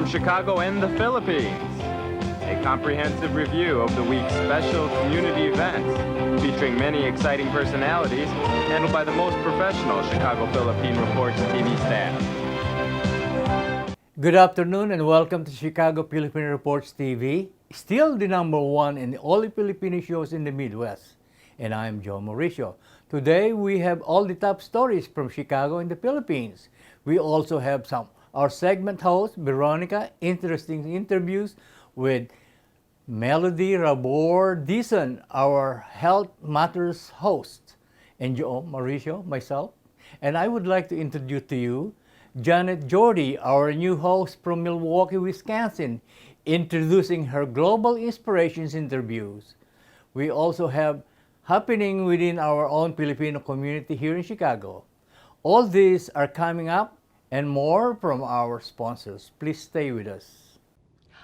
from Chicago and the Philippines. A comprehensive review of the week's special community events, featuring many exciting personalities, handled by the most professional Chicago Philippine Reports TV staff. Good afternoon and welcome to Chicago Philippine Reports TV, still the #1 in all the Filipino shows in the Midwest. And I'm Joe Mauricio. Today we have all the top stories from Chicago and the Philippines. We also have our segment host, Veronica, interesting interviews with Melody Rabor Dizon, our Health Matters host, and Joe Mauricio, myself. And I would like to introduce to you Janette Jordee, our new host from Milwaukee, Wisconsin, introducing her Global Inspirations interviews. We also have happening within our own Filipino community here in Chicago. All these are coming up and more from our sponsors. Please stay with us.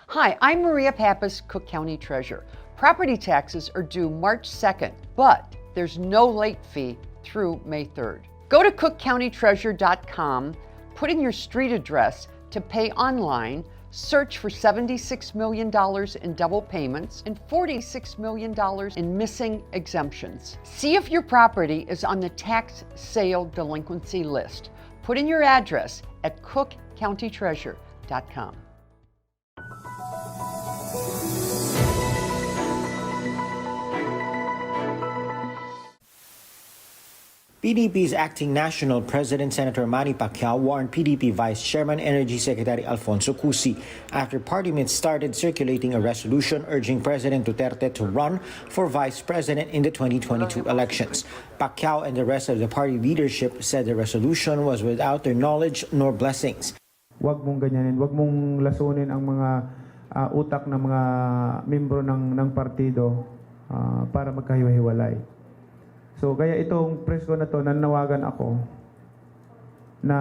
Hi, I'm Maria Pappas, Cook County Treasurer. Property taxes are due March 2nd, but there's no late fee through May 3rd. Go to cookcountytreasurer.com, put in your street address to pay online, search for $76 million in double payments and $46 million in missing exemptions. See if your property is on the tax sale delinquency list. Put in your address at cookcountytreasurer.com. PDP's acting national president, Senator Manny Pacquiao, warned PDP Vice Chairman Energy Secretary Alfonso Cusi after party mates started circulating a resolution urging President Duterte to run for vice president in the 2022 elections. Pacquiao and the rest of the party leadership said the resolution was without their knowledge nor blessings. Huwag mong ganyanin, huwag mong lasunin ang mga utak ng mga membro ng partido para magkahiwa-hiwalay. So kaya itong press ko na to, nanawagan ako na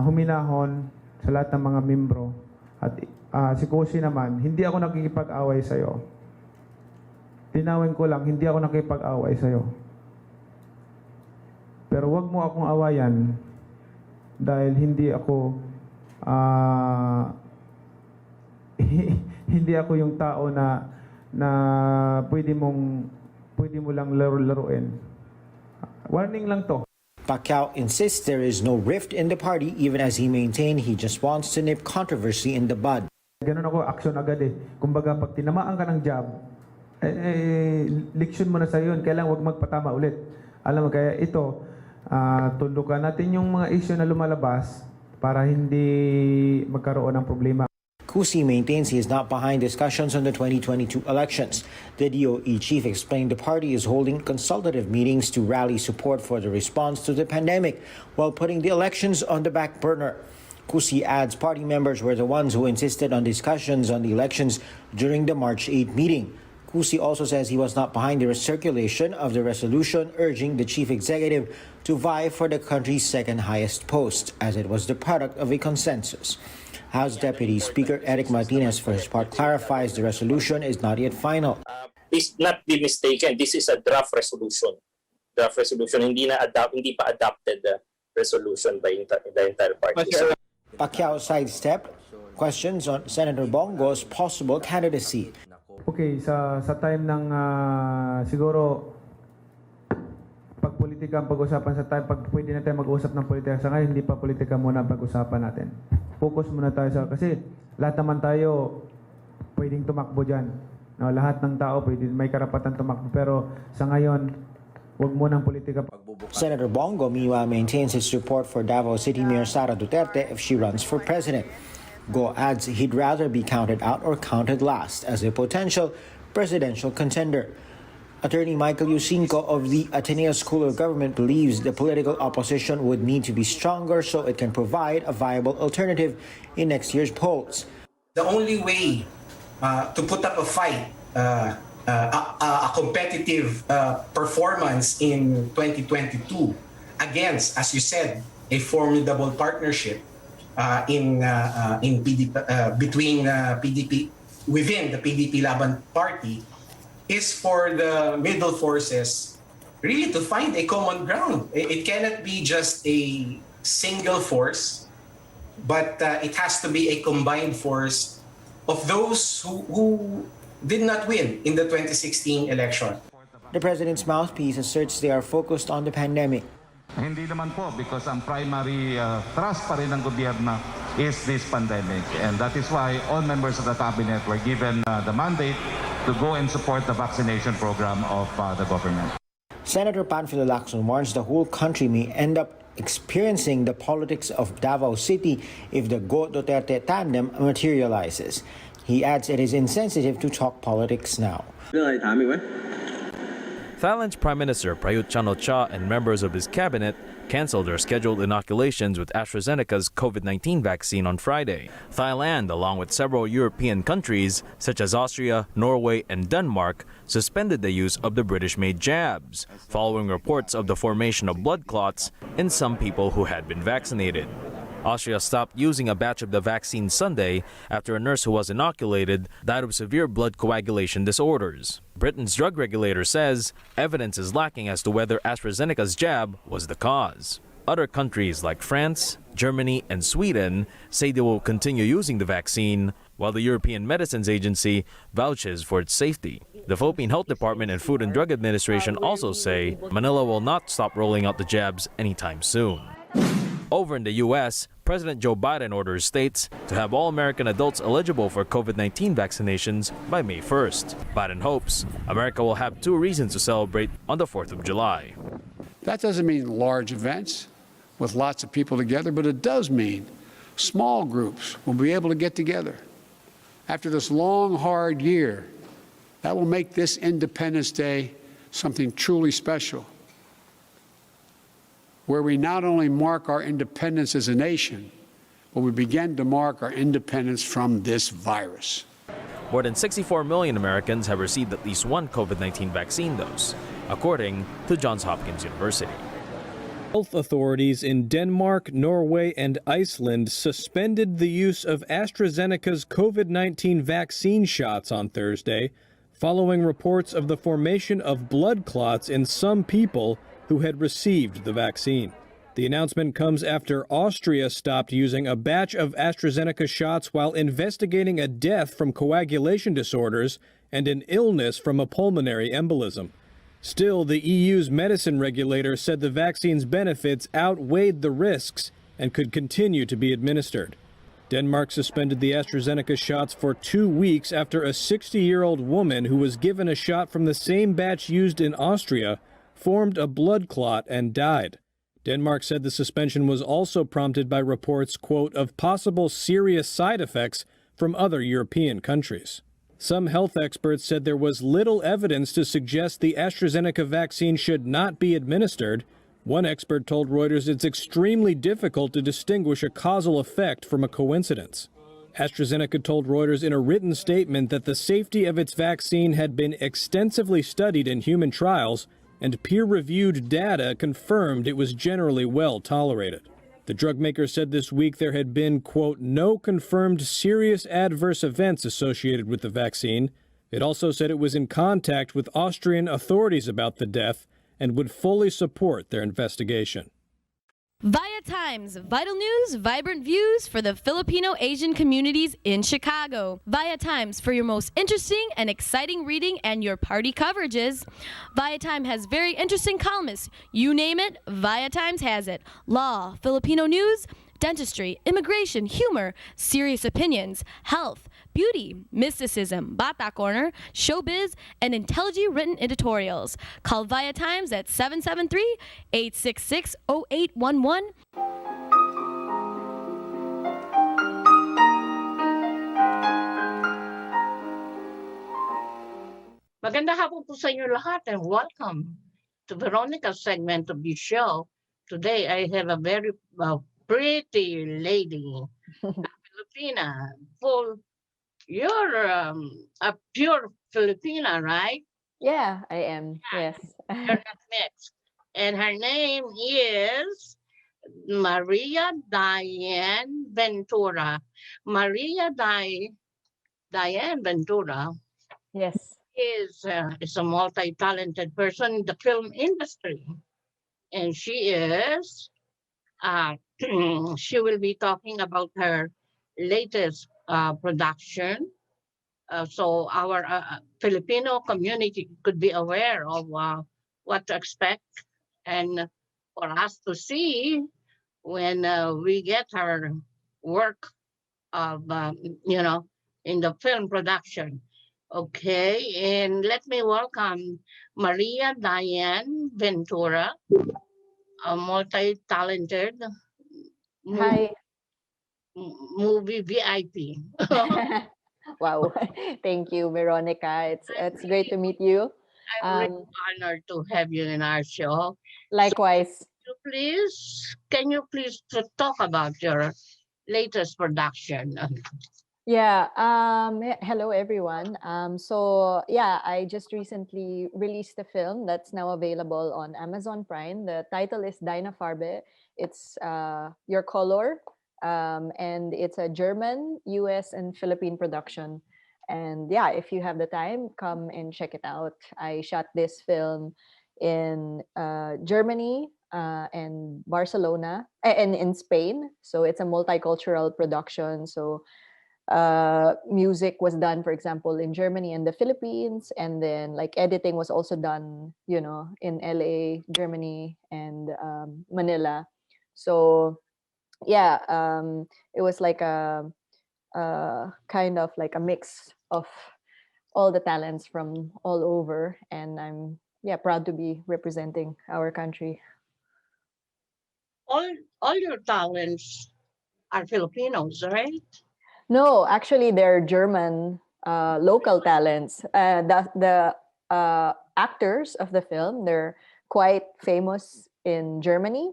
huminahon sa lahat ng mga membro. At si Cusi naman, hindi ako nakikipag-away sa'yo. Tinawin ko lang, hindi ako nakikipag-away sa'yo. Pero wag mo akong awayan dahil hindi ako hindi ako yung tao na pwede mo lang laruin. Warning lang to. Pacquiao insists there is no rift in the party, even as he maintained he just wants to nip controversy in the bud. Ganun ako, action agad eh. Kumbaga, pag tinamaan ka ng job, leksyon mo na sa yun. Kailangan wag magpatama ulit. Alam mo, kaya ito, tundukan natin yung mga issue na lumalabas para hindi magkaroon ng problema. Cusi maintains he is not behind discussions on the 2022 elections. The DOE chief explained the party is holding consultative meetings to rally support for the response to the pandemic while putting the elections on the back burner. Cusi adds party members were the ones who insisted on discussions on the elections during the March 8 meeting. Cusi also says he was not behind the circulation of the resolution urging the chief executive to vie for the country's second highest post, as it was the product of a consensus. House Deputy Speaker Eric Martinez, for his part, clarifies the resolution is not yet final. Please not be mistaken. This is a draft resolution. Draft resolution, hindi pa adopted resolution by the entire party. So, Pacquiao sidestepped questions on Senator Bongo's possible candidacy. Okay, sa time ng siguro pagpolitika ang pag-usapan sa time, pag pwede na tayo mag-usap ng politika. Sa ngayon, hindi pa politika muna ang pag-usapan natin. Focus muna tayo kasi lahat naman tayo pwedeng tumakbo dyan. No, lahat ng tao may karapatan tumakbo. Pero sa ngayon, wag muna ang politika. Senator Bongo, meanwhile, maintains his support for Davao City Mayor Sara Duterte if she runs for president. Go adds he'd rather be counted out or counted last as a potential presidential contender. Attorney Michael Yusinko of the Ateneo School of Government believes the political opposition would need to be stronger so it can provide a viable alternative in next year's polls. The only way to put up a fight, a competitive performance in 2022 against, as you said, a formidable partnership in PDP, between PDP, within the PDP Laban Party, is for the middle forces really to find a common ground. It cannot be just a single force but it has to be a combined force of those who did not win in the 2016 election. The president's mouthpiece asserts they are focused on the pandemic. Hindi naman po, because ang primary thrust pa rin ng gobyerno is this pandemic. And that is why all members of the cabinet were given the mandate to go and support the vaccination program of the government. Senator Panfilo Lacson warns the whole country may end up experiencing the politics of Davao City if the Go Duterte tandem materializes. He adds it is insensitive to talk politics now. Thailand's Prime Minister Prayut Chan-o-cha and members of his cabinet canceled their scheduled inoculations with AstraZeneca's COVID-19 vaccine on Friday. Thailand, along with several European countries such as Austria, Norway, and Denmark, suspended the use of the British-made jabs, following reports of the formation of blood clots in some people who had been vaccinated. Austria stopped using a batch of the vaccine Sunday after a nurse who was inoculated died of severe blood coagulation disorders. Britain's drug regulator says evidence is lacking as to whether AstraZeneca's jab was the cause. Other countries like France, Germany, and Sweden say they will continue using the vaccine, while the European Medicines Agency vouches for its safety. The Philippine Health Department and Food and Drug Administration also say Manila will not stop rolling out the jabs anytime soon. Over in the U.S., President Joe Biden orders states to have all American adults eligible for COVID-19 vaccinations by May 1st. Biden hopes America will have 2 reasons to celebrate on the 4th of July. That doesn't mean large events with lots of people together, but it does mean small groups will be able to get together. After this long, hard year, that will make this Independence Day something truly special, where we not only mark our independence as a nation, but we begin to mark our independence from this virus. More than 64 million Americans have received at least one COVID-19 vaccine dose, according to Johns Hopkins University. Health authorities in Denmark, Norway, and Iceland suspended the use of AstraZeneca's COVID-19 vaccine shots on Thursday, following reports of the formation of blood clots in some people who had received the vaccine. The announcement comes after Austria stopped using a batch of AstraZeneca shots while investigating a death from coagulation disorders and an illness from a pulmonary embolism. Still, the EU's medicine regulator said the vaccine's benefits outweighed the risks and could continue to be administered. Denmark suspended the AstraZeneca shots for 2 weeks after a 60-year-old woman who was given a shot from the same batch used in Austria formed a blood clot and died. Denmark said the suspension was also prompted by reports, quote, of possible serious side effects from other European countries. Some health experts said there was little evidence to suggest the AstraZeneca vaccine should not be administered. One expert told Reuters it's extremely difficult to distinguish a causal effect from a coincidence. AstraZeneca told Reuters in a written statement that the safety of its vaccine had been extensively studied in human trials, and peer-reviewed data confirmed it was generally well tolerated. The drug maker said this week there had been, quote, no confirmed serious adverse events associated with the vaccine. It also said it was in contact with Austrian authorities about the death and would fully support their investigation. ViaTimes, vital news, vibrant views for the Filipino Asian communities in Chicago. ViaTimes for your most interesting and exciting reading and your party coverages. ViaTime has very interesting columnists. You name it, ViaTimes has it. Law, Filipino news, dentistry, immigration, humor, serious opinions, health, beauty, mysticism, Bata Corner, showbiz, and intelligently written editorials. Call ViaTimes at 773-866-0811. Magandang hapon po sa inyo lahat and welcome to Veronica's segment of the show. Today I have a very pretty lady, Filipina, full. You're a pure Filipina, right? Yeah, I am. Yes. You're not mixed. And her name is Maria Diane Ventura. Maria Diane Ventura. Yes. Is a multi-talented person in the film industry. And she is she will be talking about her latest production. So our Filipino community could be aware of what to expect and for us to see when we get her work of, in the film production. Okay, and let me welcome Maria Diane Ventura, a multi-talented Hi. movie VIP. Wow. Thank you, Veronica. It's great to meet you. I'm really honored to have you in our show. Likewise. So, can you please talk about your latest production? Yeah. Hello, everyone. So yeah, I just recently released a film that's now available on Amazon Prime. The title is Dina Farbe. It's Your Color, and it's a German, U.S., and Philippine production. And yeah, if you have the time, come and check it out. I shot this film in Germany and Barcelona and in Spain. So it's a multicultural production. So music was done, for example, in Germany and the Philippines, and then like editing was also done, in LA, Germany, and Manila. So yeah, it was like a kind of like a mix of all the talents from all over, and I'm proud to be representing our country. All your talents are Filipinos, right? No, actually, they're German local talents. The actors of the film, they're quite famous in Germany,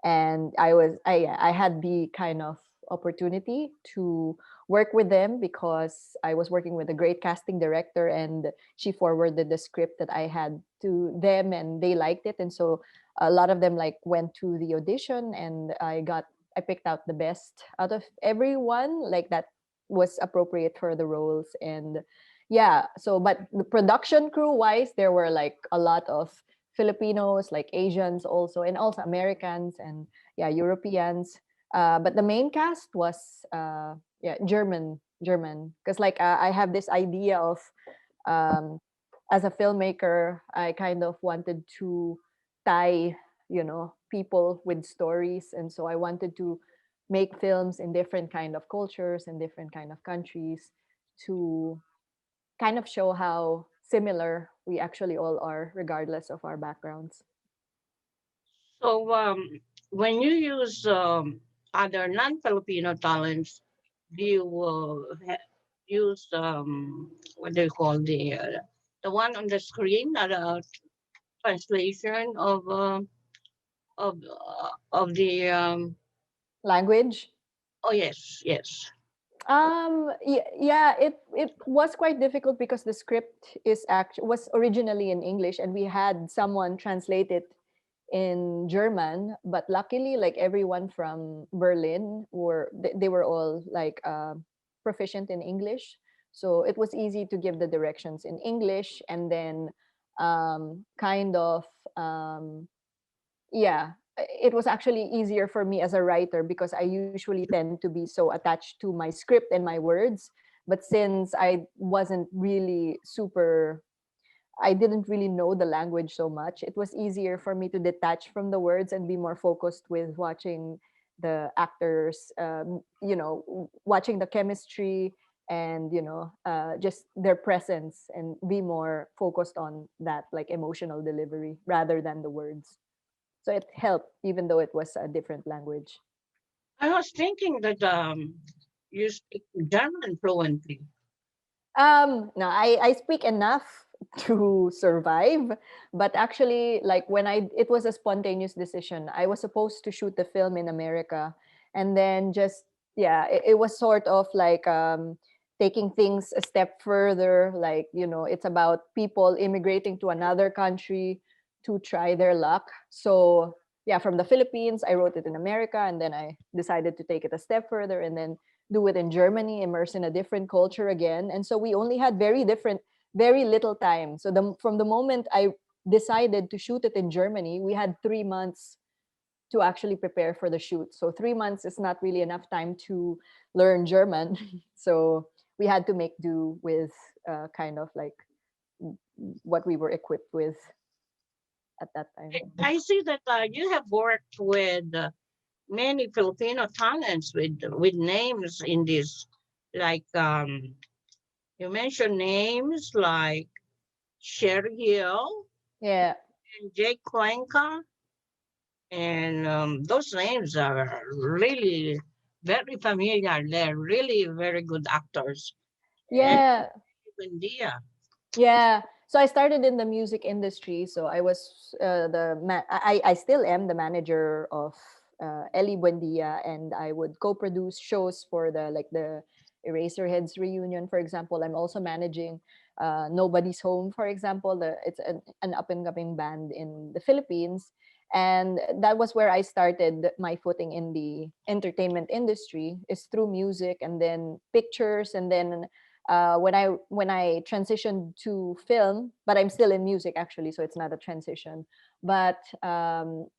and I had the kind of opportunity to work with them because I was working with a great casting director, and she forwarded the script that I had to them, and they liked it, and so a lot of them like went to the audition, and I picked out the best out of everyone, like that was appropriate for the roles. And yeah, so but the production crew wise, there were like a lot of Filipinos, like Asians also, and also Americans and Europeans. But the main cast was German, because like I have this idea of as a filmmaker, I kind of wanted to tie, people with stories, and so I wanted to make films in different kind of cultures and different kind of countries to kind of show how similar we actually all are, regardless of our backgrounds. So when you use other non-Filipino talents, do you use what do you call the one on the screen, translation of the language? Oh yes, yes. Yeah, it was quite difficult because the script was originally in English, and we had someone translate it in German. But luckily, like everyone from Berlin they were all like proficient in English, so it was easy to give the directions in English, and then kind of it was actually easier for me as a writer because I usually tend to be so attached to my script and my words. But since I didn't really know the language so much, it was easier for me to detach from the words and be more focused with watching the actors, watching the chemistry and, just their presence, and be more focused on that, like emotional delivery rather than the words. So it helped, even though it was a different language. I was thinking that you speak German fluently. No, I speak enough to survive, but actually, like it was a spontaneous decision. I was supposed to shoot the film in America, and then it was sort of like taking things a step further. Like, it's about people immigrating to another country to try their luck. So yeah, from the Philippines, I wrote it in America, and then I decided to take it a step further and then do it in Germany, immerse in a different culture again. And so we only had very little time. So from the moment I decided to shoot it in Germany, we had 3 months to actually prepare for the shoot. So 3 months is not really enough time to learn German. So we had to make do with kind of like what we were equipped with at that time. I see that you have worked with many Filipino talents with names in this, like you mentioned names like Sherry Hill, Yeah, and Jake Cuenca, and those names are really very familiar. They're really very good actors. yeah, And Buendia. yeah. So I started in the music industry. So I was I still am the manager of Ellie Buendia, and I would co-produce shows for the Eraserheads reunion, for example. I'm also managing Nobody's Home, for example. It's an up and coming band in the Philippines, and that was where I started my footing in the entertainment industry, is through music and then pictures, and then when I transitioned to film, but I'm still in music actually, so it's not a transition. But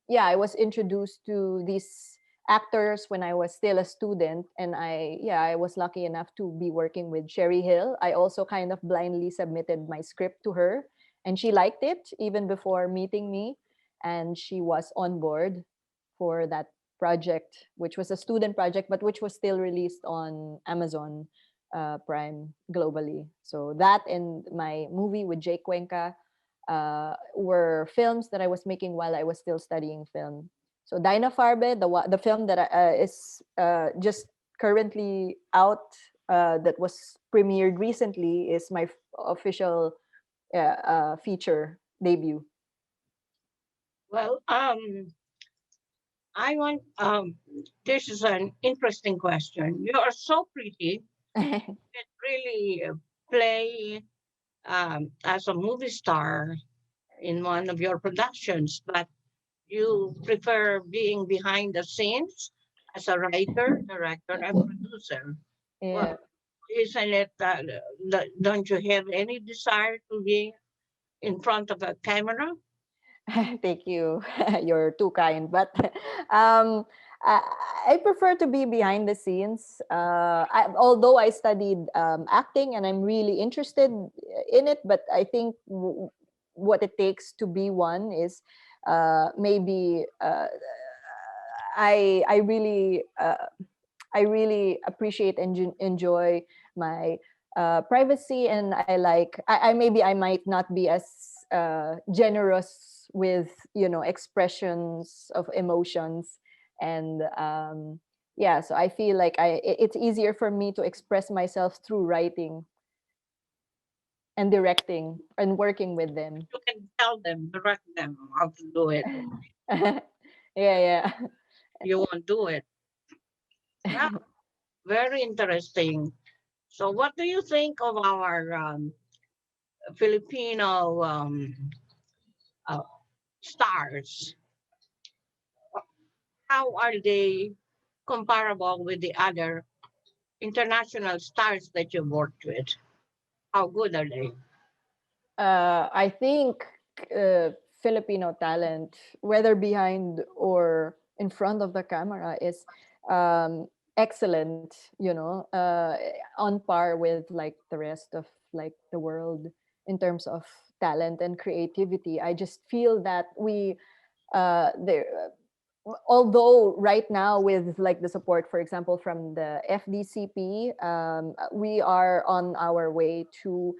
yeah, I was introduced to these actors when I was still a student, and I was lucky enough to be working with Sherry Hill. I also kind of blindly submitted my script to her, and she liked it even before meeting me, and she was on board for that project, which was a student project, but which was still released on Amazon Prime globally. So that and my movie with Jake Cuenca were films that I was making while I was still studying film. So Dinah Farbe, the film that is just currently out, that was premiered recently, is my official feature debut. Well, I want this is an interesting question. You are so pretty. You can really play as a movie star in one of your productions, but you prefer being behind the scenes as a writer, director, and producer. Yeah. Well, isn't it don't you have any desire to be in front of a camera? Thank you. You're too kind. But um, I, I prefer to be behind the scenes. Although I studied acting and I'm really interested in it, but I think what it takes to be one is maybe I really I really appreciate and enjoy my privacy, and I maybe I might not be as generous with expressions of emotions, and yeah, so I feel like it's easier for me to express myself through writing and directing and working with them. You can tell them, direct them how to do it. Yeah. You won't do it. Yeah, very interesting. So, what do you think of our Filipino uh, stars? How are they comparable with the other international stars that you've worked with? How good are they? I think Filipino talent, whether behind or in front of the camera, is excellent. On par with like the rest of like the world in terms of talent and creativity. I just feel that we there. Although right now with like the support, for example, from the FDCP, we are on our way to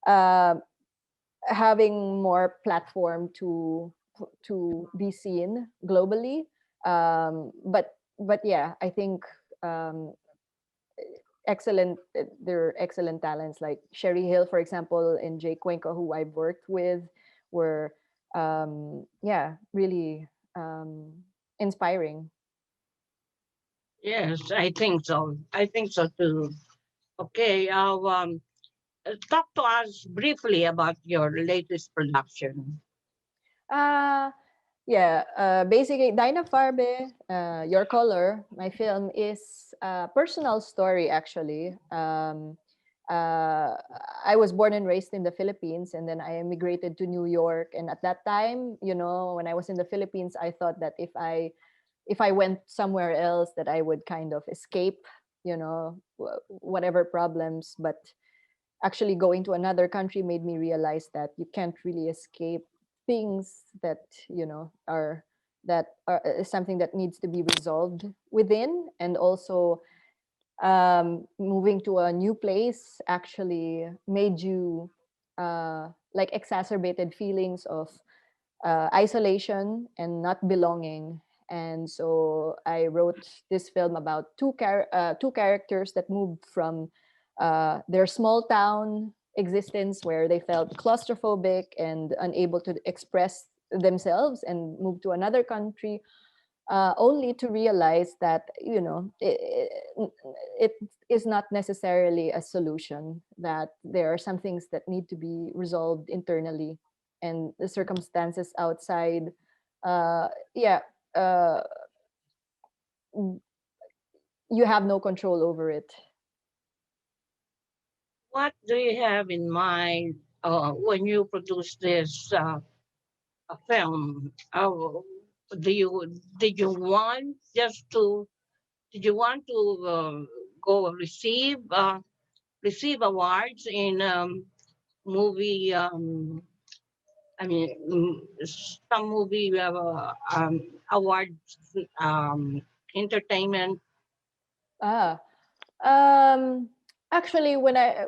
uh, having more platform to be seen globally. But yeah, I think excellent. They're excellent talents like Sherry Hill, for example, and Jay Cuenca, who I've worked with, were yeah, really inspiring. Yes, I think so. I think so too. Okay, talk to us briefly about your latest production. Uh yeah, basically Dinah Farbe, Your Color, my film is a personal story actually. Uh, I was born and raised in the Philippines, and then I immigrated to New York. And at that time, when I was in the Philippines, I thought that if I if I went somewhere else, that I would kind of escape, whatever problems. But actually going to another country made me realize that you can't really escape things that is something that needs to be resolved within. And also moving to a new place actually made you like exacerbated feelings of isolation and not belonging. And so I wrote this film about two characters that moved from their small town existence, where they felt claustrophobic and unable to express themselves, and moved to another country, only to realize that it is not necessarily a solution, that there are some things that need to be resolved internally, and the circumstances outside you have no control over it. What do you have in mind when you produce this film? Did you want to go receive awards in movie? Some movie awards, entertainment. Actually, when I,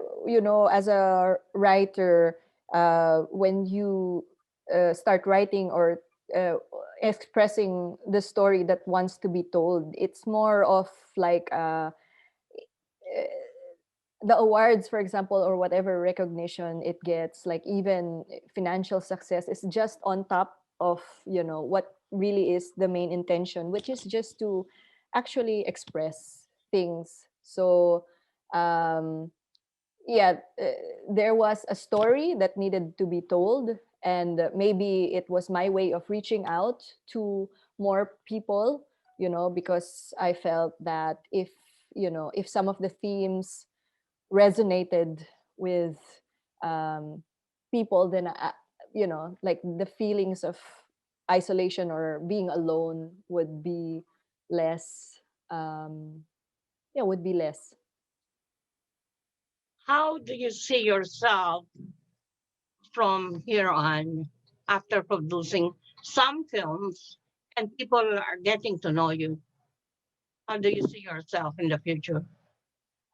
as a writer, when you start writing or expressing the story that wants to be told, it's more of like the awards, for example, or whatever recognition it gets, like even financial success, is just on top of what really is the main intention, which is just to actually express things. So there was a story that needed to be told, and maybe it was my way of reaching out to more people, because I felt that if some of the themes resonated with people, then like the feelings of isolation or being alone would be less. Would be less. How do you see yourself from here on, after producing some films and people are getting to know you? How do you see yourself in the future?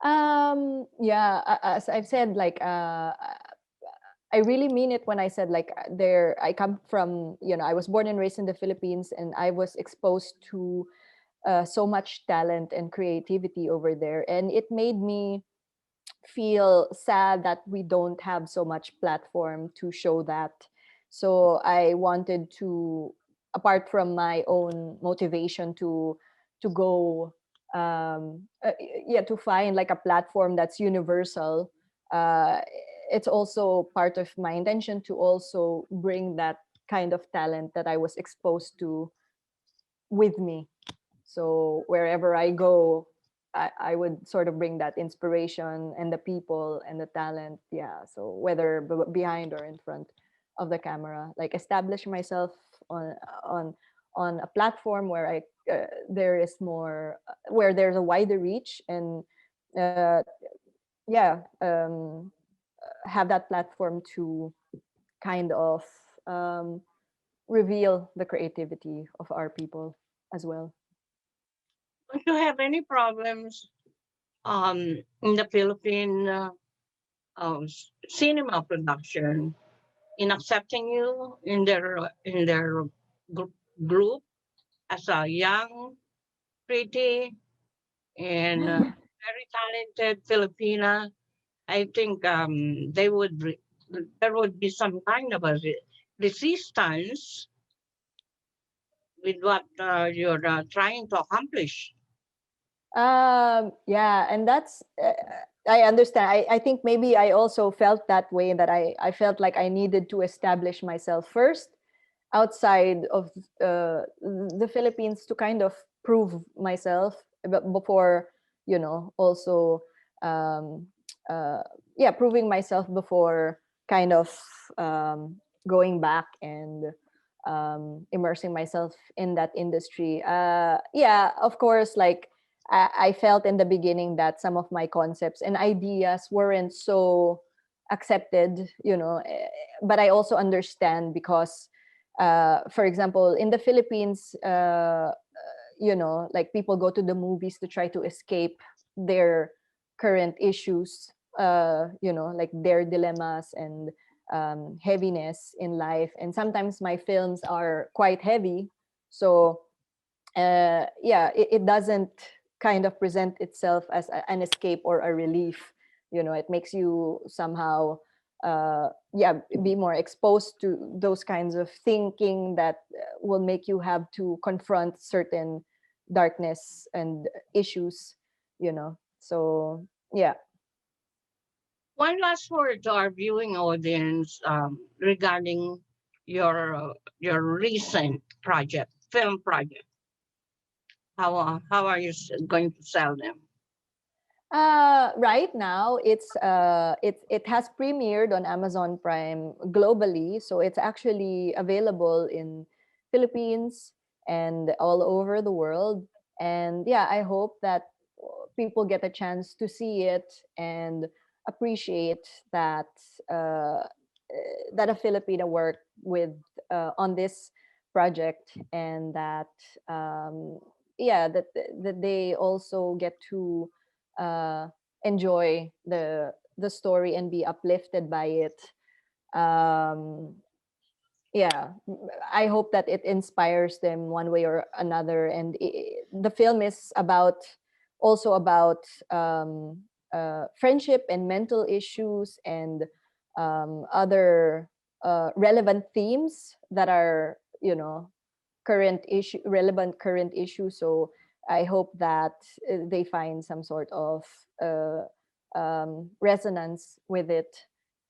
As I've said, like I really mean it when I said, like, I come from, I was born and raised in the Philippines, and I was exposed to so much talent and creativity over there, and it made me feel sad that we don't have so much platform to show that. So I wanted to, apart from my own motivation to go to find like a platform that's universal, it's also part of my intention to also bring that kind of talent that I was exposed to with me. So wherever I go, I would sort of bring that inspiration and the people and the talent. Yeah. So whether behind or in front of the camera, like establish myself on a platform where there is more, where there's a wider reach, and have that platform to kind of reveal the creativity of our people as well. Don't you have any problems in the Philippine cinema production in accepting you in their group as a young, pretty, and very talented Filipina? I think there would be some kind of a resistance with what you're trying to accomplish. And that's I understand. I think maybe I also felt that way, that I felt like I needed to establish myself first outside of the Philippines to kind of prove myself before, also proving myself before kind of going back and immersing myself in that industry. Yeah, of course, like I felt in the beginning that some of my concepts and ideas weren't so accepted, but I also understand because, for example, in the Philippines, like people go to the movies to try to escape their current issues, like their dilemmas and heaviness in life. And sometimes my films are quite heavy. So, yeah, it doesn't kind of present itself as an escape or a relief. It makes you somehow, yeah, be more exposed to those kinds of thinking that will make you have to confront certain darkness and issues, So, yeah. One last word to our viewing audience regarding your recent project, film project. How are you going to sell them? Right now, it has premiered on Amazon Prime globally, so it's actually available in Philippines and all over the world. And yeah, I hope that people get a chance to see it and appreciate that that a Filipina worked with on this project, and that yeah, that they also get to uh, enjoy the story and be uplifted by it. Um, yeah, I hope that it inspires them one way or another. And the film is also about friendship and mental issues and other relevant themes that are relevant current issues. So I hope that they find some sort of resonance with it,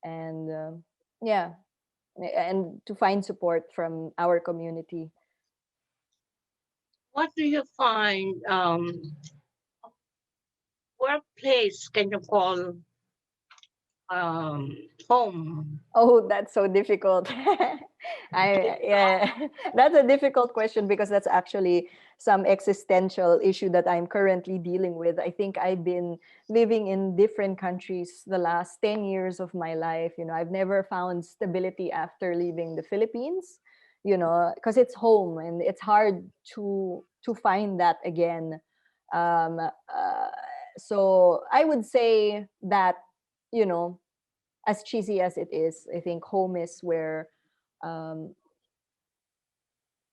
and yeah, and to find support from our community. What do you find? What place can you call home? Oh, that's so difficult. Yeah, that's a difficult question because that's actually some existential issue that I'm currently dealing with. I think I've been living in different countries the last 10 years of my life. I've never found stability after leaving the Philippines, because it's home and it's hard to find that again. So I would say that, you know, as cheesy as it is, I think home is where um,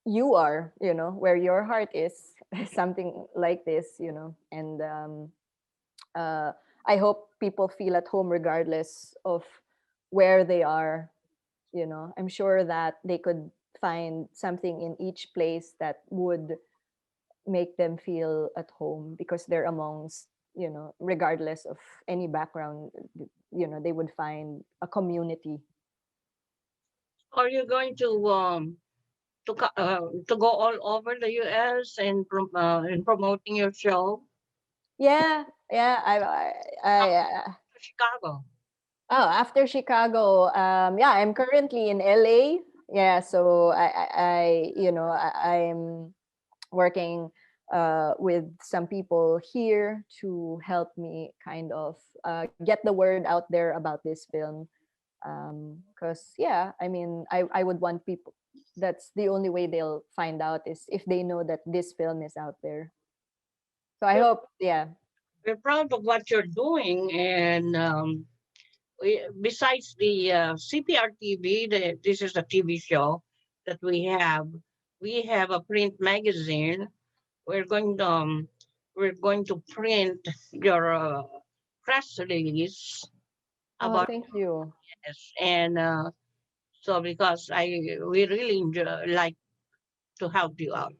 you are, where your heart is, something like this, And uh, I hope people feel at home regardless of where they are. I'm sure that they could find something in each place that would make them feel at home because they're amongst, regardless of any background, they would find a community. Are you going to go all over the U.S. in promoting your show? Yeah, yeah. Chicago. Oh, after Chicago, yeah, I'm currently in LA. Yeah, so I'm working with some people here to help me kind of get the word out there about this film. Because yeah, I mean, I would want people. That's the only way they'll find out is if they know that this film is out there. So I hope, yeah. We're proud of what you're doing, and besides the Cprtv, this is a TV show that we have. We have a print magazine. We're going to print your press release Oh, about thank you. yes, and so because we really like to help you out.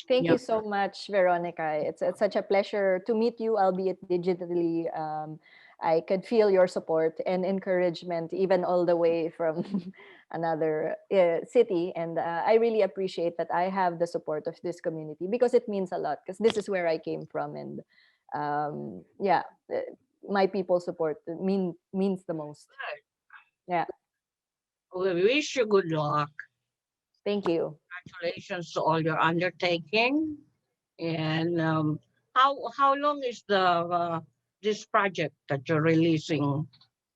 Thank Yeah. you so much, Veronica. It's such a pleasure to meet you, albeit digitally. I could feel your support and encouragement, even all the way from another city. And I really appreciate that I have the support of this community because it means a lot. Because this is where I came from, and yeah, my people support means the most. Yeah. We wish you good luck. Thank you. Congratulations to all your undertaking. And how long is the this project that you're releasing?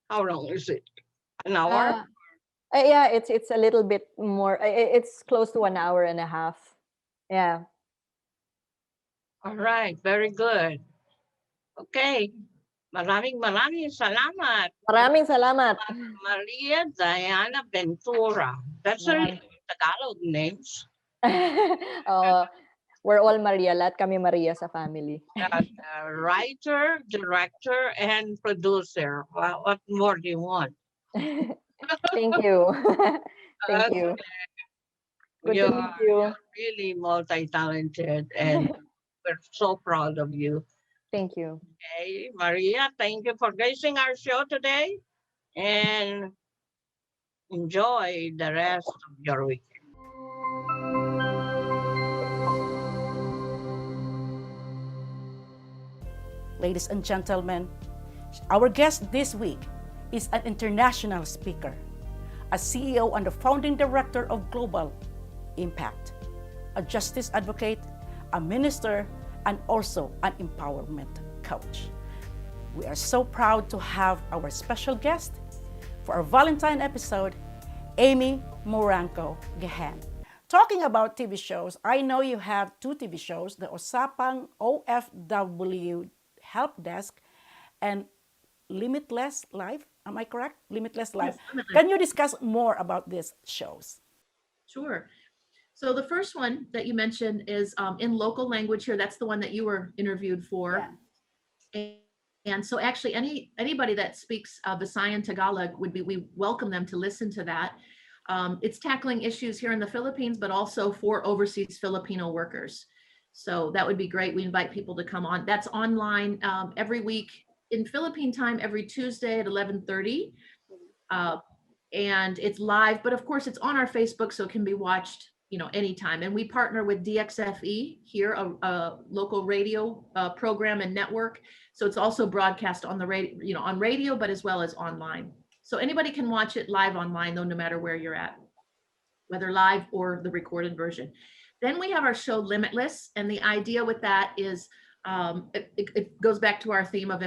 How long is it? An hour? Yeah, it's a little bit more. It's close to 1.5 hours. Yeah. All right, very good. Okay. Maraming salamat. Maraming salamat. Maria Diana Ventura. That's her Tagalog names. We're all Maria. Lahat kami Maria sa family. Writer, director, and producer. Well, what more do you want? Thank you. Thank you. Good to meet you. You're really multi-talented, and we're so proud of you. Thank you. Okay, Maria, thank you for gracing our show today, and enjoy the rest of your weekend. Ladies and gentlemen, our guest this week is an international speaker, a CEO and the founding director of Global Impact, a justice advocate, a minister, and also an empowerment coach. We are so proud to have our special guest for our Valentine episode, Amy Moranco Gehan. Talking about TV shows, I know you have 2 TV shows, the Usapang OFW Help Desk and Limitless Life. Am I correct? Limitless Life. Yes, Limitless. Can you discuss more about these shows? Sure. So the first one that you mentioned is in local language here. That's the one that you were interviewed for. Yeah. And so actually anybody that speaks Visayan Tagalog we welcome them to listen to that. It's tackling issues here in the Philippines, but also for overseas Filipino workers. So that would be great. We invite people to come on. That's online every week in Philippine time, every Tuesday at 11:30. And it's live, but of course it's on our Facebook, so it can be watched, anytime. And we partner with DXFE here, a local radio program and network. So it's also broadcast on the radio, on radio, but as well as online. So anybody can watch it live online, though, no matter where you're at, whether live or the recorded version. Then we have our show Limitless, and the idea with that is it goes back to our theme of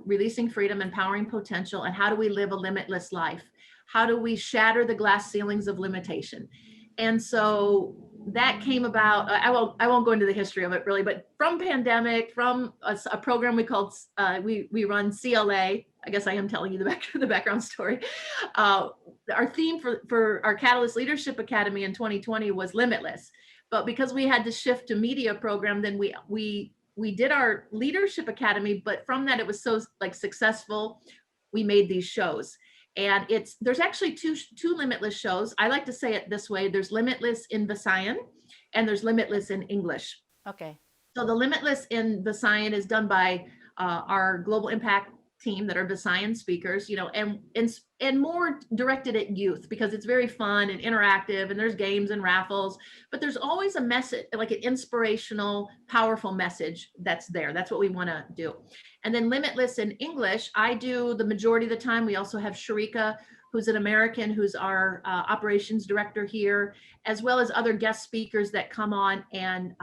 releasing freedom, empowering potential, and how do we live a limitless life? How do we shatter the glass ceilings of limitation? And so that came about. I won't go into the history of it really, but from pandemic, from a program we called we run CLA. I guess I am telling you the background story. Our theme for our Catalyst Leadership Academy in 2020 was Limitless. But because we had to shift to media program, then we did our Leadership Academy, but from that it was so successful, we made these shows. And there's actually two Limitless shows. I like to say it this way: there's Limitless in Visayan, and there's Limitless in English. Okay. So the Limitless in Visayan is done by our Global Impact team that are Visayan speakers, and more directed at youth, because it's very fun and interactive, and there's games and raffles, but there's always a message, like an inspirational, powerful message that's there. That's what we want to do. And then Limitless in English, I do the majority of the time. We also have Sharika, who's an American, who's our operations director here, as well as other guest speakers that come on and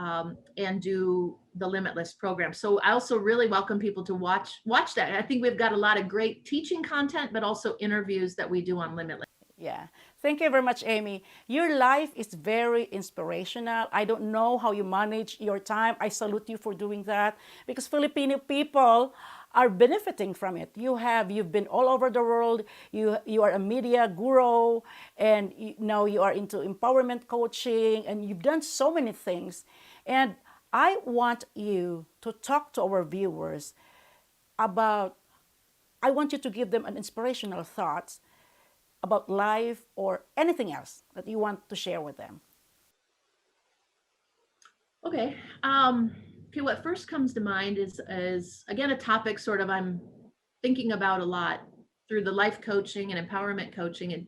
do the Limitless program. So I also really welcome people to watch that. I think we've got a lot of great teaching content, but also interviews that we do on Limitless. Yeah. Thank you very much, Amy. Your life is very inspirational. I don't know how you manage your time. I salute you for doing that, because Filipino people are benefiting from it. You've been all over the world. You are a media guru, and now you are into empowerment coaching, and you've done so many things. And I want you to talk to our viewers about, I want you to give them an inspirational thoughts about life or anything else that you want to share with them. Okay. What first comes to mind is again a topic sort of I'm thinking about a lot through the life coaching and empowerment coaching, and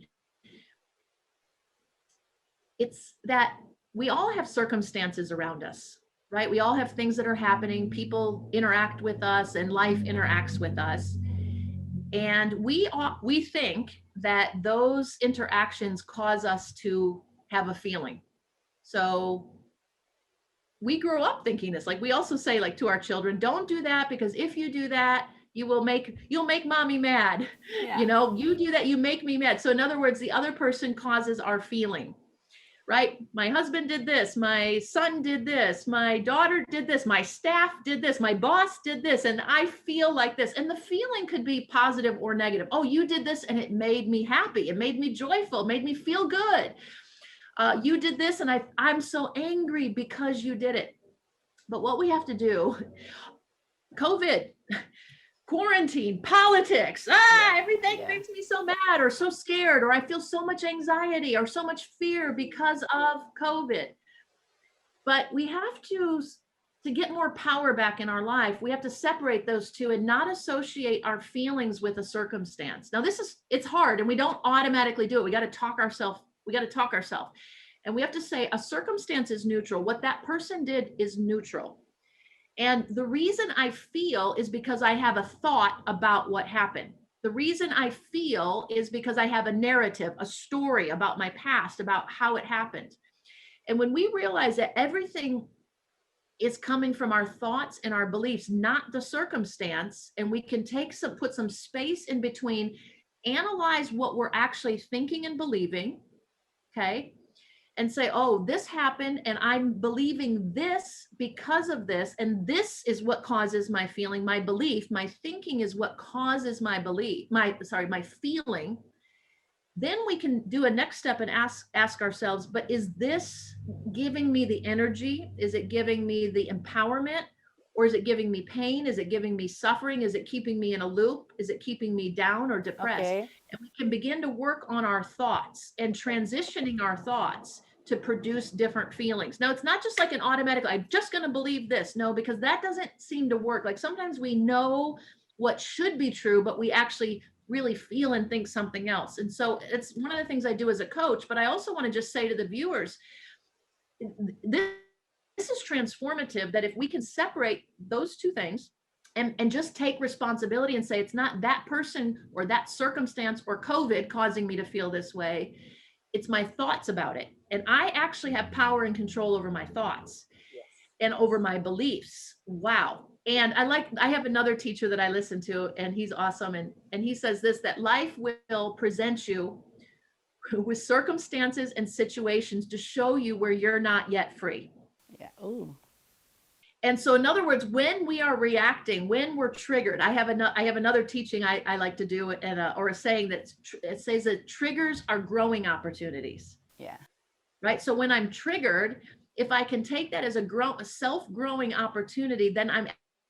it's that we all have circumstances around us, right? We all have things that are happening. People interact with us, and life interacts with us, and we think that those interactions cause us to have a feeling. So we grew up thinking this. Like we also say, like, to our children, don't do that, because if you do that, you'll make mommy mad. Yeah. You know, you do that, you make me mad. So in other words, the other person causes our feeling, right? My husband did this, my son did this, my daughter did this, my staff did this, my boss did this, and I feel like this. And the feeling could be positive or negative. Oh, you did this and it made me happy. It made me joyful, made me feel good. You did this and I'm so angry because you did it. But what we have to do, COVID, quarantine, politics, everything makes me so mad or so scared, or I feel so much anxiety or so much fear because of COVID. But we have to get more power back in our life, we have to separate those two and not associate our feelings with a circumstance. Now it's hard, and we don't automatically do it. We got to talk ourselves. And we have to say a circumstance is neutral. What that person did is neutral. And the reason I feel is because I have a thought about what happened. The reason I feel is because I have a narrative, a story about my past, about how it happened. And when we realize that everything is coming from our thoughts and our beliefs, not the circumstance, and we can put some space in between, analyze what we're actually thinking and believing, okay? And say, oh, this happened and I'm believing this because of this. And this is what causes my feeling, my belief, my thinking is what causes my belief, my feeling. Then we can do a next step and ask ourselves, but is this giving me the energy? Is it giving me the empowerment? Or is it giving me pain? Is it giving me suffering? Is it keeping me in a loop? Is it keeping me down or depressed? Okay. And we can begin to work on our thoughts and transitioning our thoughts to produce different feelings. Now, it's not just like an automatic, I'm just going to believe this. No, because that doesn't seem to work. Like sometimes we know what should be true, but we actually really feel and think something else. And so it's one of the things I do as a coach, but I also want to just say to the viewers, this is transformative, that if we can separate those two things and just take responsibility and say, it's not that person or that circumstance or COVID causing me to feel this way. It's my thoughts about it. And I actually have power and control over my thoughts and over my beliefs. Wow. And I have another teacher that I listen to, and he's awesome. And he says this, that life will present you with circumstances and situations to show you where you're not yet free. Yeah. Ooh. And so in other words, when we are reacting, when we're triggered, I have another teaching I like to do, or a saying that it says that triggers are growing opportunities. Yeah. Right. So when I'm triggered, if I can take that as a self-growing opportunity, then I'm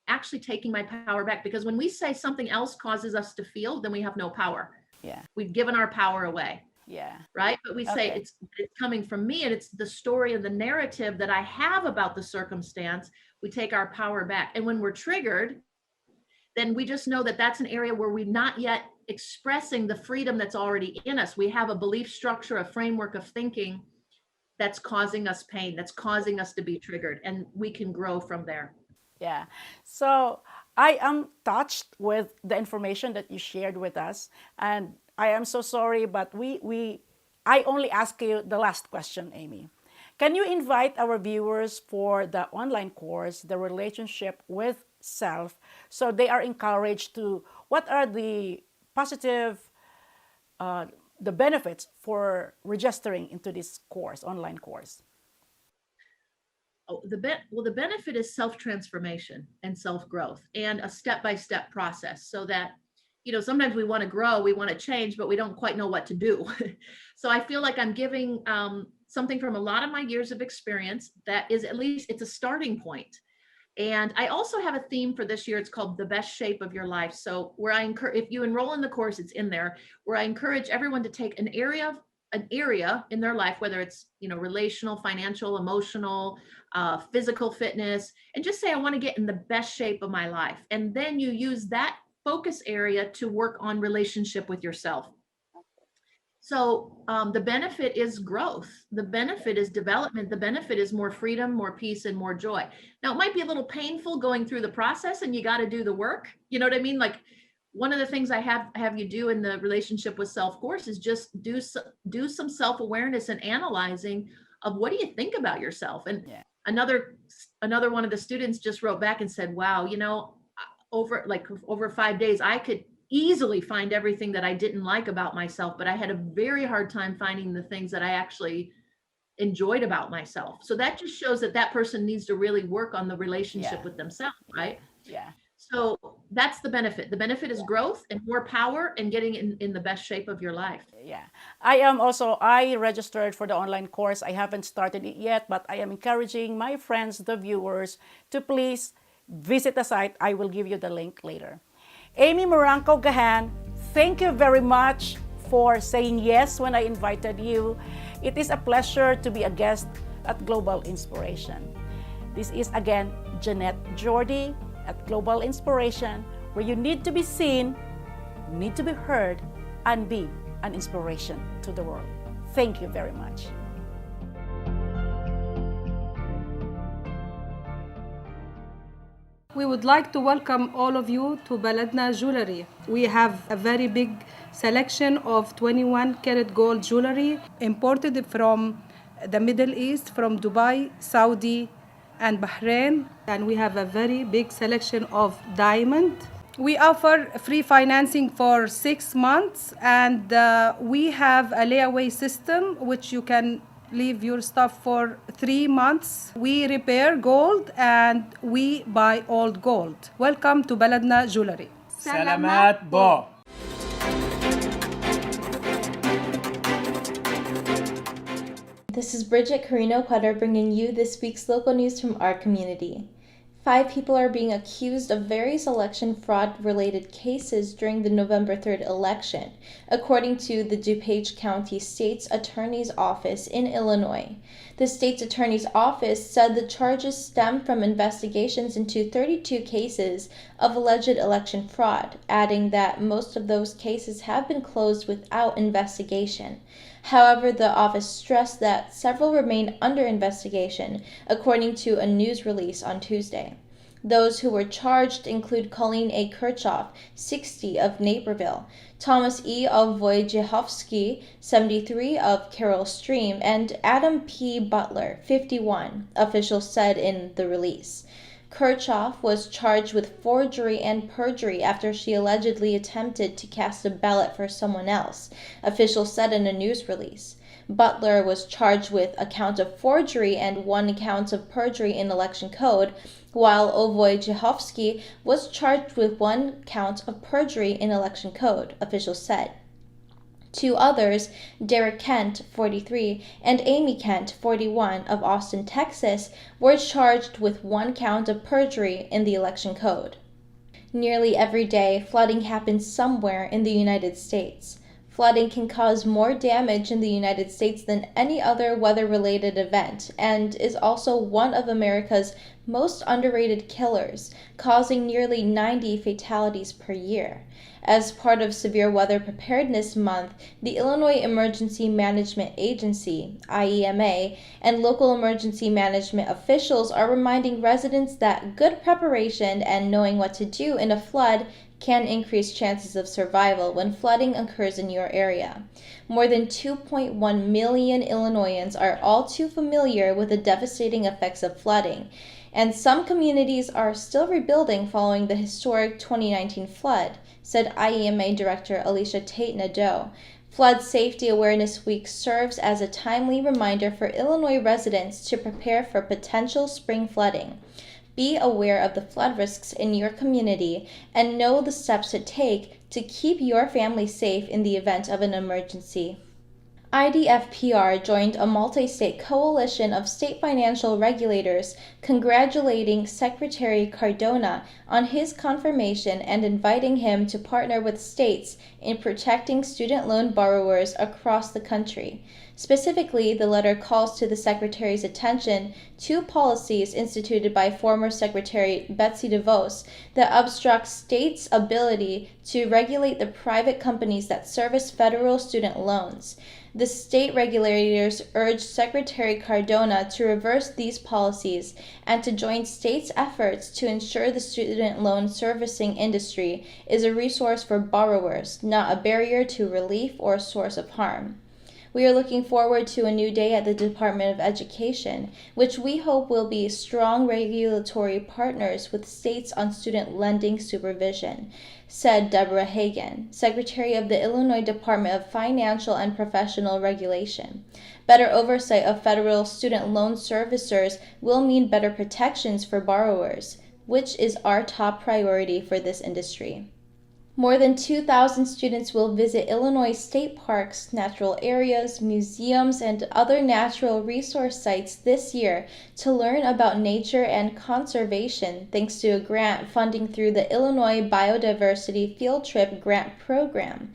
actually taking my power back. Because when we say something else causes us to feel, then we have no power. Yeah. We've given our power away. Yeah. Right. But we say it's coming from me, and it's the story and the narrative that I have about the circumstance. We take our power back. And when we're triggered, then we just know that that's an area where we're not yet expressing the freedom that's already in us. We have a belief structure, a framework of thinking that's causing us pain, that's causing us to be triggered, and we can grow from there. Yeah. So I am touched with the information that you shared with us, and I am so sorry, but I only ask you the last question, Amy. Can you invite our viewers for the online course, The Relationship with Self, so they are encouraged to, what are the positive, the benefits for registering into this course, online course? Oh, the benefit is self-transformation and self-growth, and a step-by-step process, so that, sometimes we want to grow, we want to change, but we don't quite know what to do. So I feel like I'm giving something from a lot of my years of experience that is, at least it's a starting point. And I also have a theme for this year. It's called The Best Shape of Your Life. So where I encourage, if you enroll in the course, it's in there, where I encourage everyone to take an area in their life, whether it's, relational, financial, emotional, physical fitness, and just say, I want to get in the best shape of my life. And then you use that focus area to work on relationship with yourself. So the benefit is growth. The benefit is development. The benefit is more freedom, more peace, and more joy. Now, it might be a little painful going through the process, and you got to do the work. You know what I mean? Like, one of the things I have you do in the relationship with self course is just do some self-awareness and analyzing of what do you think about yourself. And another one of the students just wrote back and said, wow, you know, over 5 days, I could easily find everything that I didn't like about myself, but I had a very hard time finding the things that I actually enjoyed about myself. So that just shows that person needs to really work on the relationship with themselves, right? Yeah. So that's the benefit. The benefit is growth and more power and getting in the best shape of your life. Yeah. I registered for the online course. I haven't started it yet, but I am encouraging my friends, the viewers, to please visit the site. I will give you the link later. Amy Moranco Gahan, thank you very much for saying yes when I invited you. It is a pleasure to be a guest at Global Inspiration. This is again Janette Jordee at Global Inspiration, where you need to be seen, need to be heard, and be an inspiration to the world. Thank you very much. We would like to welcome all of you to Baladna Jewelry. We have a very big selection of 21 karat gold jewelry imported from the Middle East, from Dubai, Saudi, and Bahrain. And we have a very big selection of diamond. We offer free financing for 6 months, and we have a layaway system which you can leave your stuff for 3 months. We repair gold and we buy old gold. Welcome to Baladna Jewelry. Salamat po. This is Brigitte, Carino, Cueter, bringing you this week's local news from our community. 5 people are being accused of various election fraud-related cases during the November 3rd election, according to the DuPage County State's Attorney's Office in Illinois. The state's attorney's office said the charges stem from investigations into 32 cases of alleged election fraud, adding that most of those cases have been closed without investigation. However, the office stressed that several remain under investigation, according to a news release on Tuesday. Those who were charged include Colleen A. Kirchhoff, 60, of Naperville, Thomas E. of Wojciechowski, 73, of Carroll Stream, and Adam P. Butler, 51, officials said in the release. Kirchhoff was charged with forgery and perjury after she allegedly attempted to cast a ballot for someone else, officials said in a news release. Butler was charged with a count of forgery and 1 count of perjury in election code, while Wojciechowski was charged with 1 count of perjury in election code, officials said. 2 others, Derek Kent, 43, and Amy Kent, 41, of Austin, Texas, were charged with 1 count of perjury in the election code. Nearly every day, flooding happens somewhere in the United States. Flooding can cause more damage in the United States than any other weather-related event, and is also one of America's most underrated killers, causing nearly 90 fatalities per year. As part of Severe Weather Preparedness Month, the Illinois Emergency Management Agency, IEMA, and local emergency management officials are reminding residents that good preparation and knowing what to do in a flood can increase chances of survival when flooding occurs in your area. More than 2.1 million Illinoisans are all too familiar with the devastating effects of flooding, and some communities are still rebuilding following the historic 2019 flood, said IEMA Director Alicia Tate Nadeau. Flood Safety Awareness Week serves as a timely reminder for Illinois residents to prepare for potential spring flooding. Be aware of the flood risks in your community and know the steps to take to keep your family safe in the event of an emergency. IDFPR joined a multi-state coalition of state financial regulators congratulating Secretary Cardona on his confirmation and inviting him to partner with states in protecting student loan borrowers across the country. Specifically, the letter calls to the Secretary's attention 2 policies instituted by former Secretary Betsy DeVos that obstruct states' ability to regulate the private companies that service federal student loans. The state regulators urged Secretary Cardona to reverse these policies and to join states' efforts to ensure the student loan servicing industry is a resource for borrowers, not a barrier to relief or a source of harm. We are looking forward to a new day at the Department of Education, which we hope will be strong regulatory partners with states on student lending supervision, said Deborah Hagan, Secretary of the Illinois Department of Financial and Professional Regulation. Better oversight of federal student loan servicers will mean better protections for borrowers, which is our top priority for this industry. More than 2,000 students will visit Illinois state parks, natural areas, museums, and other natural resource sites this year to learn about nature and conservation thanks to a grant funding through the Illinois Biodiversity Field Trip Grant Program.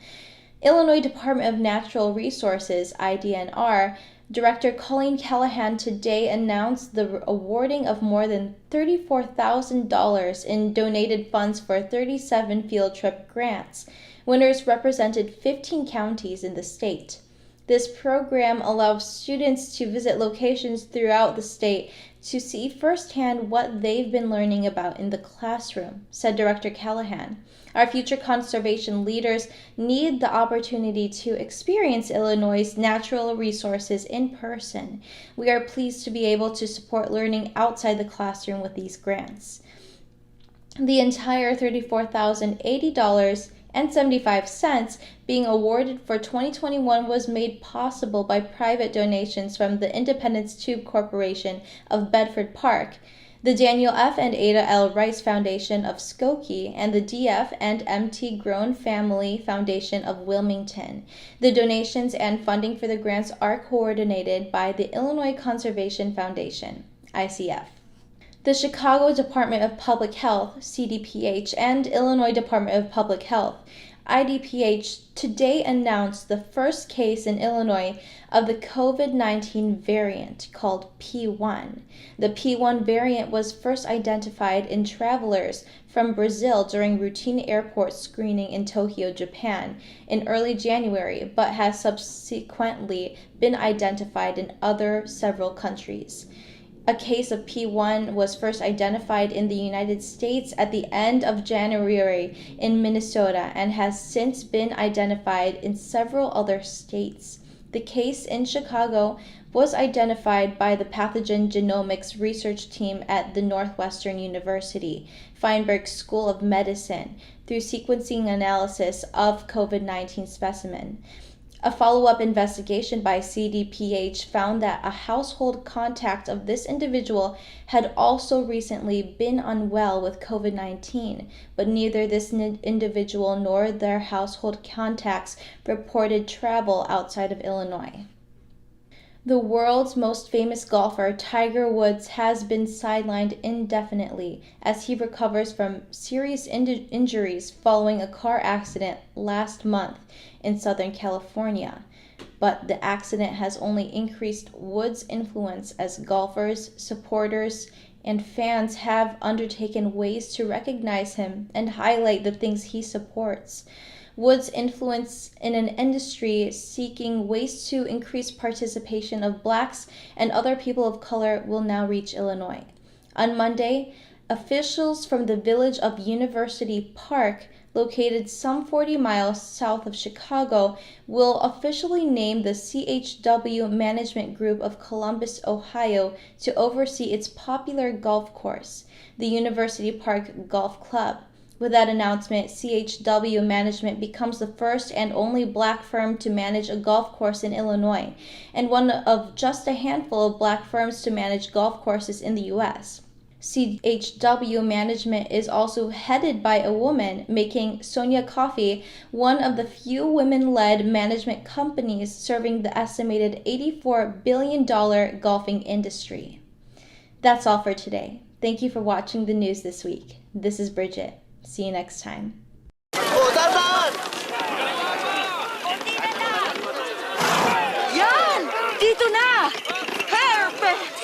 Illinois Department of Natural Resources, IDNR, Director Colleen Callahan today announced the awarding of more than $34,000 in donated funds for 37 field trip grants. Winners represented 15 counties in the state. This program allows students to visit locations throughout the state to see firsthand what they've been learning about in the classroom, said Director Callahan. Our future conservation leaders need the opportunity to experience Illinois' natural resources in person. We are pleased to be able to support learning outside the classroom with these grants. The entire $34,080.75 being awarded for 2021 was made possible by private donations from the Independence Tube Corporation of Bedford Park, the Daniel F. and Ada L. Rice Foundation of Skokie, and the D.F. and M.T. Grown Family Foundation of Wilmington. The donations and funding for the grants are coordinated by the Illinois Conservation Foundation, ICF. The Chicago Department of Public Health, CDPH, and Illinois Department of Public Health, IDPH, today announced the first case in Illinois of the COVID-19 variant called P1. The P1 variant was first identified in travelers from Brazil during routine airport screening in Tokyo, Japan, in early January, but has subsequently been identified in other several countries. A case of P1 was first identified in the United States at the end of January in Minnesota and has since been identified in several other states. The case in Chicago was identified by the Pathogen Genomics Research Team at the Northwestern University Feinberg School of Medicine through sequencing analysis of COVID-19 specimen. A follow-up investigation by CDPH found that a household contact of this individual had also recently been unwell with COVID-19, but neither this individual nor their household contacts reported travel outside of Illinois. The world's most famous golfer, Tiger Woods, has been sidelined indefinitely as he recovers from serious injuries following a car accident last month in Southern California. But the accident has only increased Woods' influence as golfers, supporters, and fans have undertaken ways to recognize him and highlight the things he supports. Woods' influence in an industry seeking ways to increase participation of blacks and other people of color will now reach Illinois. On Monday, officials from the village of University Park, located some 40 miles south of Chicago, will officially name the CHW Management Group of Columbus, Ohio, to oversee its popular golf course, the University Park Golf Club. With that announcement, CHW Management becomes the first and only black firm to manage a golf course in Illinois, and one of just a handful of black firms to manage golf courses in the U.S. CHW Management is also headed by a woman, making Sonia Coffey one of the few women-led management companies serving the estimated $84 billion golfing industry. That's all for today. Thank you for watching the news this week. This is Brigitte. See you next time. Yan! Dito na! Perfect!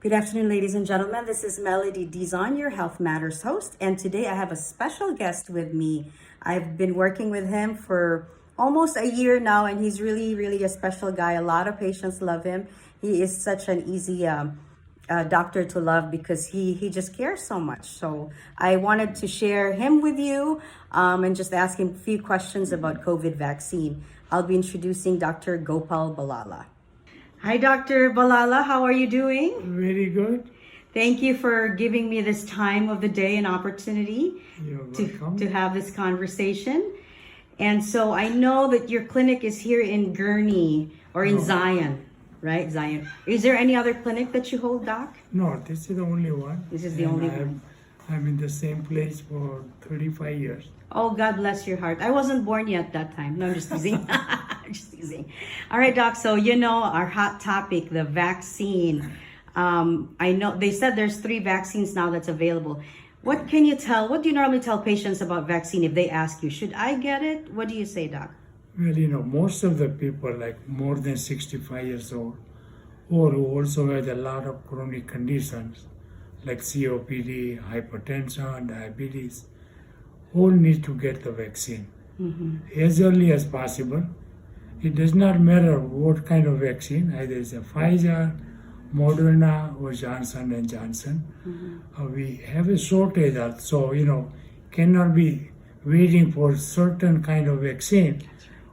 Good afternoon, ladies and gentlemen. This is Melody Dizon, your Health Matters host, and today I have a special guest with me. I've been working with him for almost a year now, and he's really, really a special guy. A lot of patients love him. He is such an easy doctor to love because he just cares so much. So I wanted to share him with you and just ask him a few questions about COVID vaccine. I'll be introducing Dr. Gopal Balala. Hi, Dr. Balala. How are you doing? Very good. Thank you for giving me this time of the day and opportunity to have this conversation. And so I know that your clinic is here in Gurnee or in Zion, right? Zion. Is there any other clinic that you hold, Doc? No, this is the only one. This is the only one. I'm in the same place for 35 years. Oh, God bless your heart. I wasn't born yet that time. No, I'm just teasing. I'm just teasing. All right, Doc. So, you know, our hot topic, the vaccine. I know they said there's 3 vaccines now that's available. What do you normally tell patients about vaccine if they ask you, should I get it? What do you say, Doc? Well, you know, most of the people like more than 65 years old or who also have a lot of chronic conditions like COPD, hypertension, diabetes, all need to get the vaccine as early as possible. It does not matter what kind of vaccine, either it's a Pfizer, Moderna, or Johnson & Johnson. We have a shortage, so, you know, cannot be waiting for certain kind of vaccine.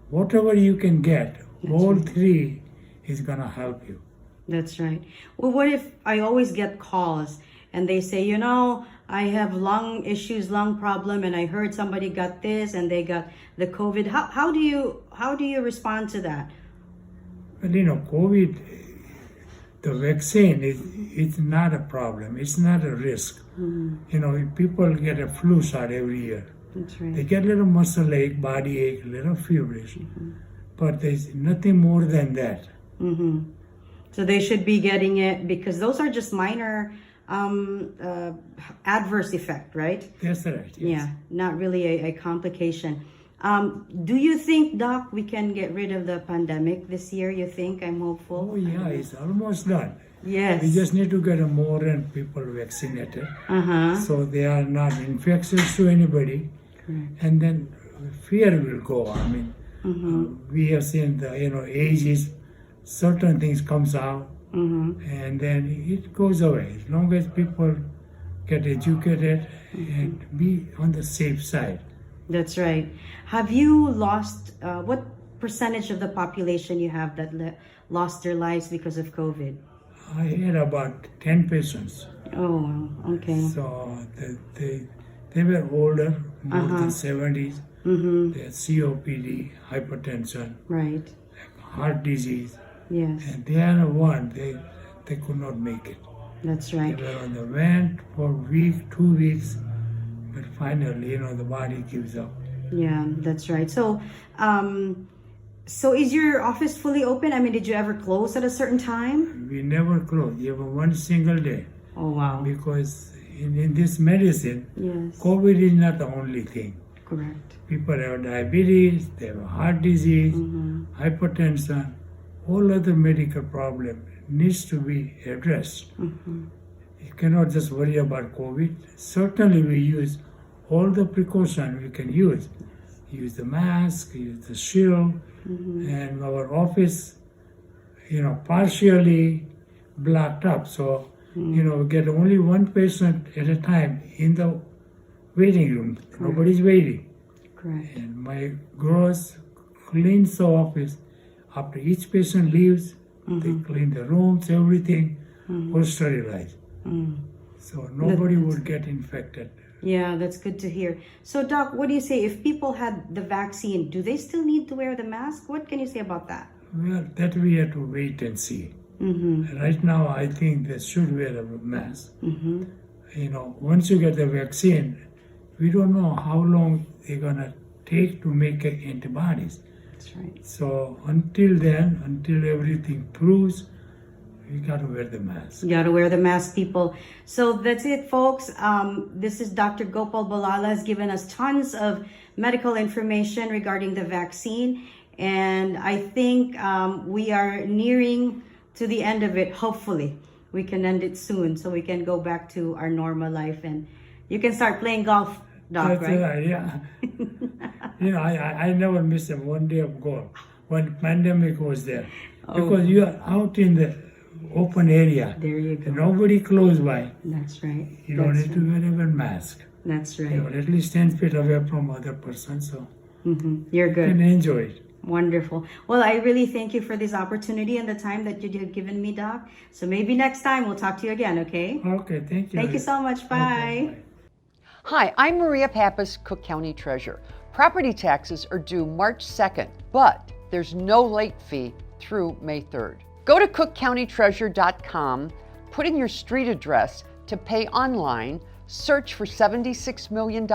Whatever you can get, all 3 is going to help you. That's right. Well, what if I always get calls and they say, you know, I have lung issues, lung problem, and I heard somebody got this and they got the COVID. How do you respond to that? Well, you know, COVID, the vaccine it's not a problem. It's not a risk. You know, people get a flu shot every year. That's right. They get a little muscle ache, body ache, little feverish, but there's nothing more than that. So they should be getting it because those are just minor adverse effect, right? That's right. Yes. Yeah, not really a complication. Do you think, Doc, we can get rid of the pandemic this year? You think? I'm hopeful. Oh yeah, it's almost done. Yes. We just need to get more and people vaccinated, so they are not infectious to anybody, and then fear will go. I mean, we have seen the ages, certain things comes out, and then it goes away. As long as people get educated and be on the safe side. That's right. Have you lost, what percentage of the population you have that lost their lives because of COVID? I had about 10 patients. Oh, okay. So they were older, more than 70s. They had COPD, hypertension, right, heart disease. Yes. And they are one, they could not make it. That's right. They were on the vent for a week, 2 weeks, but finally, the body gives up. Yeah, that's right. So, so is your office fully open? I mean, did you ever close at a certain time? We never close, even one single day. Oh, wow. Because in this medicine, yes, COVID is not the only thing. Correct. People have diabetes, they have heart disease, hypertension, all other medical problem needs to be addressed. You cannot just worry about COVID. Certainly we use all the precautions we can use. Use the mask, use the shield, and our office, partially blocked up. So, we get only one patient at a time in the waiting room. Correct. Nobody's waiting. Correct. And my girls cleans the office. After each patient leaves, they clean the rooms, everything, or sterilize. So nobody would get infected. Yeah, that's good to hear. So, Doc, what do you say? If people had the vaccine, do they still need to wear the mask? What can you say about that? Well, that we have to wait and see. Right now, I think they should wear a mask. Once you get the vaccine, we don't know how long they're going to take to make antibodies. That's right. So until then, until everything proves, you got to wear the mask. You got to wear the mask, people. So that's it, folks. This is Dr. Gopal Balala has given us tons of medical information regarding the vaccine. And I think we are nearing to the end of it, hopefully. we can end it soon so we can go back to our normal life and you can start playing golf, Doc, That's right? Yeah. I never missed one day of golf when pandemic was there. Because you are out in the open area. There you go. Nobody close by. That's right. You don't need to wear even mask. That's right. You're at least 10 feet away from other person, so You're you good. can enjoy it. Wonderful. Well, I really thank you for this opportunity and the time that you have given me, Doc. So maybe next time we'll talk to you again, okay? Okay, thank you. Thank you so much. Bye. Hi, I'm Maria Pappas, Cook County Treasurer. Property taxes are due March 2nd, but there's no late fee through May 3rd. Go to cookcountytreasurer.com, put in your street address to pay online, search for $76 million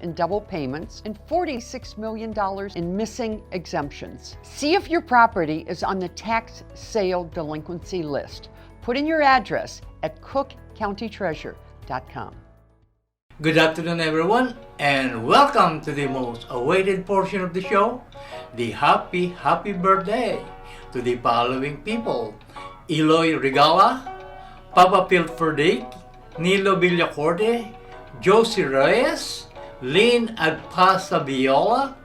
in double payments and $46 million in missing exemptions. See if your property is on the tax sale delinquency list. Put in your address at cookcountytreasurer.com. Good afternoon, everyone, and welcome to the most awaited portion of the show, the happy birthday to the following people: Eloy Regala, Papa Pilferdic, Nilo Villacorte, Josie Reyes, Lynn Agpasa Viola,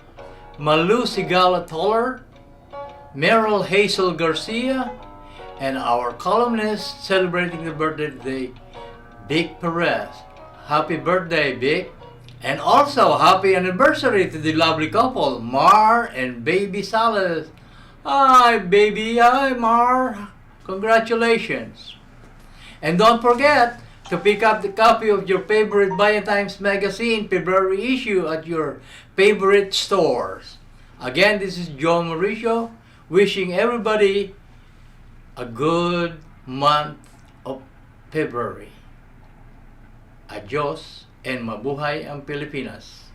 Malu Sigala Toller, Meryl Hazel Garcia, and our columnist celebrating the birthday today, Vic Perez. Happy birthday, Vic. And also, happy anniversary to the lovely couple, Mar and Baby Salas. Hi, baby. Hi, Mar. Congratulations. And don't forget to pick up the copy of your favorite ViaTimes magazine February issue at your favorite stores. Again, this is Joe Mauricio wishing everybody a good month of February. Adios and mabuhay ang Pilipinas.